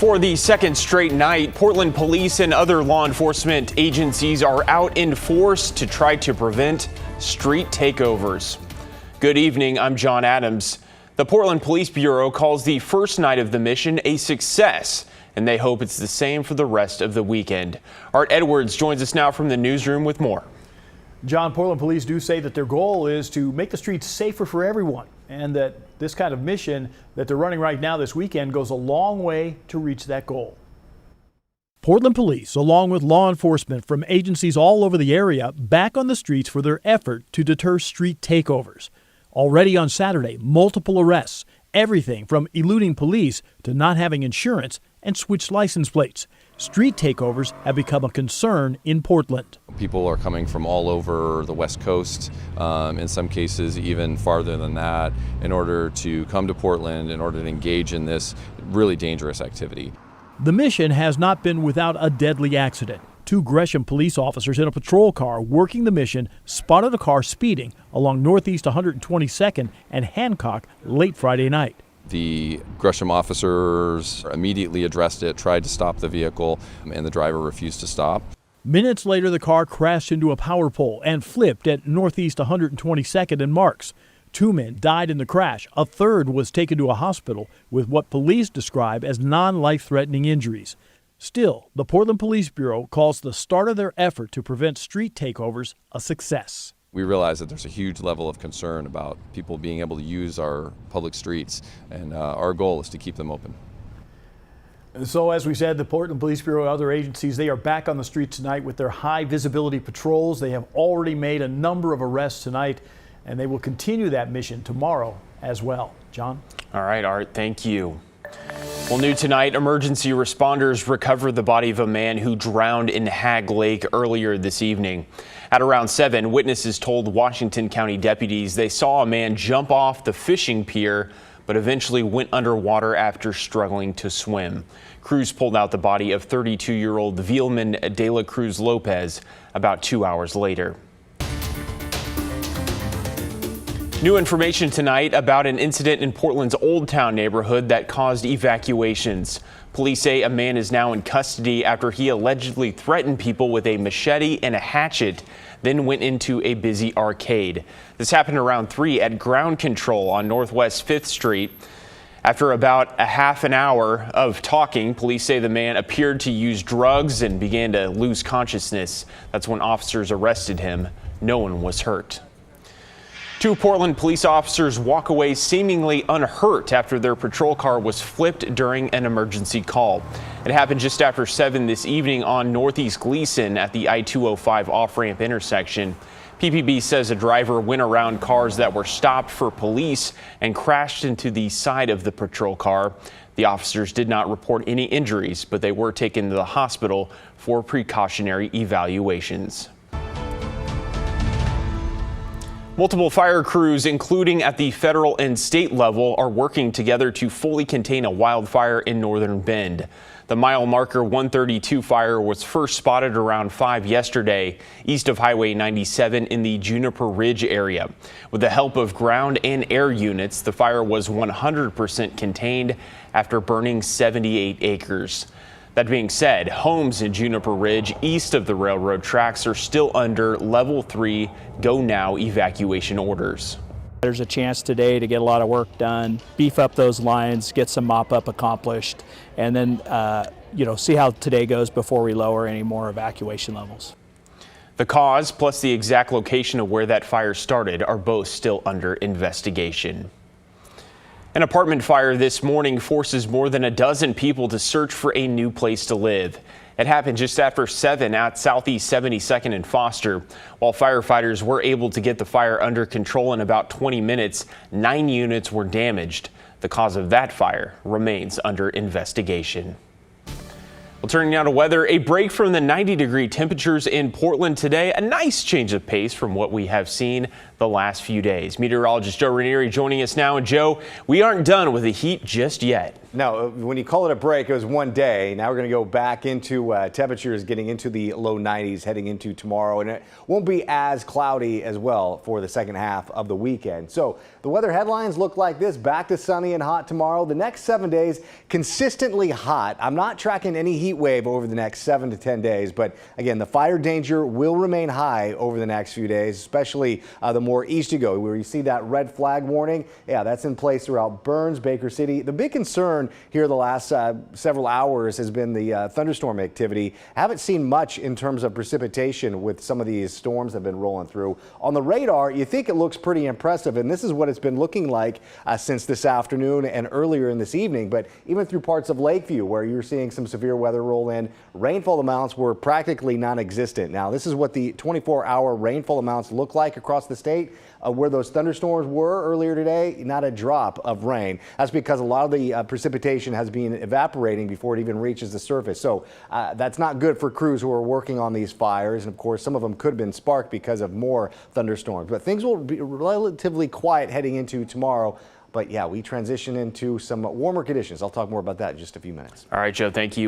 For the second straight night, Portland police and other law enforcement agencies are out in force to try to prevent street takeovers. Good evening, I'm John Adams. The Portland Police Bureau calls the first night of the mission a success, and they hope it's the same for the rest of the weekend. Art Edwards joins us now from the newsroom with more. John, Portland police do say that their goal is to make the streets safer for everyone, and that this kind of mission that they're running right now this weekend goes a long way to reach that goal. Portland police, along with law enforcement from agencies all over the area, back on the streets for their effort to deter street takeovers. Already on Saturday, multiple arrests, everything from eluding police to not having insurance and switched license plates. Street takeovers have become a concern in Portland. People are coming from all over the West Coast, in some cases even farther than that, in order to come to Portland, in order to engage in this really dangerous activity. The mission has not been without a deadly accident. Two Gresham police officers in a patrol car working the mission spotted a car speeding along Northeast 122nd and Hancock late Friday night. The Gresham officers immediately addressed it, tried to stop the vehicle, and the driver refused to stop. Minutes later, the car crashed into a power pole and flipped at Northeast 122nd and Marks. Two men died in the crash. A third was taken to a hospital with what police describe as non-life-threatening injuries. Still, the Portland Police Bureau calls the start of their effort to prevent street takeovers a success. We realize that there's a huge level of concern about people being able to use our public streets, and our goal is to keep them open. So as we said, the Portland Police Bureau and other agencies, they are back on the streets tonight with their high visibility patrols. They have already made a number of arrests tonight, and they will continue that mission tomorrow as well. John? All right, Art, thank you. Well, new tonight, emergency responders recovered the body of a man who drowned in Hag Lake earlier this evening. At around 7, witnesses told Washington County deputies they saw a man jump off the fishing pier, but eventually went underwater after struggling to swim. Crews pulled out the body of 32-year-old Vielman de la Cruz Lopez about 2 hours later. New information tonight about an incident in Portland's Oldtown neighborhood that caused evacuations. Police say a man is now in custody after he allegedly threatened people with a machete and a hatchet, then went into a busy arcade. This happened around 3 at Ground Control on Northwest 5th Street. After about a half an hour of talking, police say the man appeared to use drugs and began to lose consciousness. That's when officers arrested him. No one was hurt. 2 Portland police officers walk away seemingly unhurt after their patrol car was flipped during an emergency call. It happened just after 7 this evening on Northeast Gleason at the I-205 off-ramp intersection. PPB says a driver went around cars that were stopped for police and crashed into the side of the patrol car. The officers did not report any injuries, but they were taken to the hospital for precautionary evaluations. Multiple fire crews, including at the federal and state level, are working together to fully contain a wildfire in Northern Bend. The mile marker 132 fire was first spotted around 5 yesterday, east of Highway 97 in the Juniper Ridge area. With the help of ground and air units, the fire was 100% contained after burning 78 acres. That being said, homes in Juniper Ridge east of the railroad tracks are still under level 3 go now evacuation orders. There's a chance today to get a lot of work done, beef up those lines, get some mop up accomplished, and then see how today goes before we lower any more evacuation levels. The cause plus the exact location of where that fire started are both still under investigation. An apartment fire this morning forces more than a dozen people to search for a new place to live. It happened just after 7 at Southeast 72nd and Foster. While firefighters were able to get the fire under control in about 20 minutes, 9 units were damaged. The cause of that fire remains under investigation. Well, turning now to weather, a break from the 90-degree temperatures in Portland today. A nice change of pace from what we have seen the last few days. Meteorologist Joe Ranieri joining us now. And Joe, we aren't done with the heat just yet. No, when you call it a break, it was one day. Now we're going to go back into temperatures getting into the low 90s heading into tomorrow, and it won't be as cloudy as well for the second half of the weekend. So the weather headlines look like this: back to sunny and hot tomorrow. The next 7 days consistently hot. I'm not tracking any heat wave over the next 7 to 10 days, but again, the fire danger will remain high over the next few days, especially the more east you go, where you see that red flag warning. Yeah, that's in place throughout Burns, Baker City. The big concern here the last several hours has been the thunderstorm activity. Haven't seen much in terms of precipitation with some of these storms that have been rolling through. On the radar, you think it looks pretty impressive, and this is what it's been looking like since this afternoon and earlier in this evening. But even through parts of Lakeview, where you're seeing some severe weather roll in, rainfall amounts were practically non-existent. Now, this is what the 24-hour rainfall amounts look like across the state. Where those thunderstorms were earlier today, not a drop of rain. That's because a lot of the precipitation has been evaporating before it even reaches the surface. So that's not good for crews who are working on these fires. And of course, some of them could have been sparked because of more thunderstorms. But things will be relatively quiet heading into tomorrow. But yeah, we transition into some warmer conditions. I'll talk more about that in just a few minutes. All right, Joe, thank you.